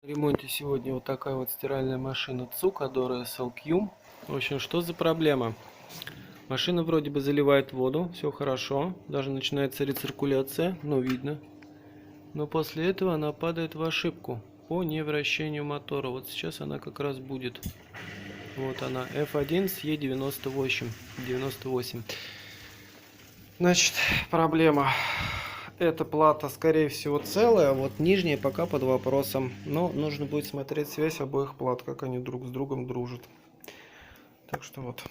В ремонте сегодня вот такая вот стиральная машина Цукадора SLQ. В общем, что за проблема? Машина вроде бы заливает воду, все хорошо, даже начинается рециркуляция, ну видно. Но после этого она падает в ошибку по невращению мотора. Вот сейчас она как раз будет. Вот она, F1 с E98. Значит, проблема. Эта плата, скорее всего, целая, вот нижняя пока под вопросом. Но нужно будет смотреть связь обоих плат, как они друг с другом дружат. Так что вот.